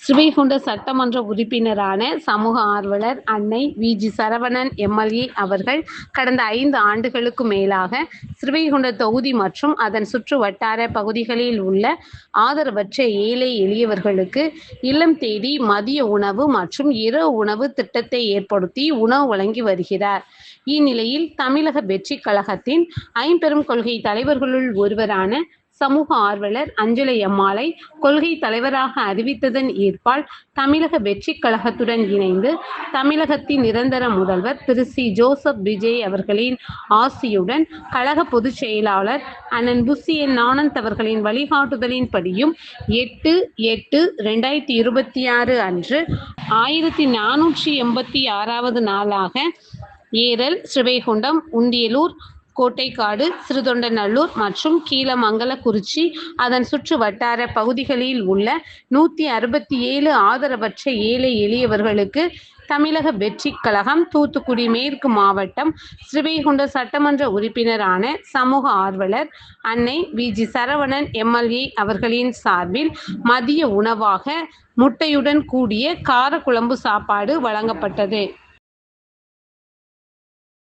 ஸ்ரீவைகுண்ட சட்டமன்ற உறுப்பினரான சமூக ஆர்வலர் அன்னை வி.ஜி. சரவணன் எம்.எல்.ஏ. அவர்கள் கடந்த 5 ஆண்டுகளுக்கு மேலாக ஸ்ரீவைகுண்ட தொகுதி மற்றும் அதன் சுற்று வட்டார பகுதிகளில் உள்ள ஆதரவற்ற ஏழை எளியவர்களுக்கு இல்லம் தேடி மதிய உணவு மற்றும் இரவு உணவு திட்டத்தை ஏற்படுத்தி உணவு வழங்கி வருகிறார். இந்நிலையில் தமிழக வெற்றிக் கழகத்தின் ஐம்பெரும் கொள்கை தலைவர்களுள் ஒருவரான சமூக ஆர்வலர் அஞ்சலை அம்மாளை கொள்கை தலைவராக அறிவித்ததன் ஏற்பால் தமிழக வெற்றிக் கழகத்துடன் இணைந்து தமிழகத்தின் நிரந்தர முதல்வர் திரு சி. ஜோசப் விஜய் அவர்களின் ஆசியுடன் கழக பொதுச் செயலாளர் அண்ணன் புசி என். ஆனந்த் அவர்களின் வழிகாட்டுதலின்படியும் 8/8/2026 அன்று 1486வது நாளாக ஏரல், ஸ்ரீவைகுண்டம், உண்டியலூர், கோட்டைக்காடு, சிறுதொண்டநல்லூர் மற்றும் கீழமங்கலக்குறிச்சி அதன் சுற்று வட்டார பகுதிகளில் உள்ள 167 ஆதரவற்ற ஏழை எளியவர்களுக்கு தமிழக வெற்றிக் கழகம் தூத்துக்குடி மேற்கு மாவட்டம் ஸ்ரீவைகுண்ட சட்டமன்ற உறுப்பினரான சமூக ஆர்வலர் அன்னை வி.ஜி. சரவணன் எம்.எல்.ஏ. அவர்களின் சார்பில் மதிய உணவாக முட்டையுடன் கூடிய காரக்குழம்பு சாப்பாடு வழங்கப்பட்டது.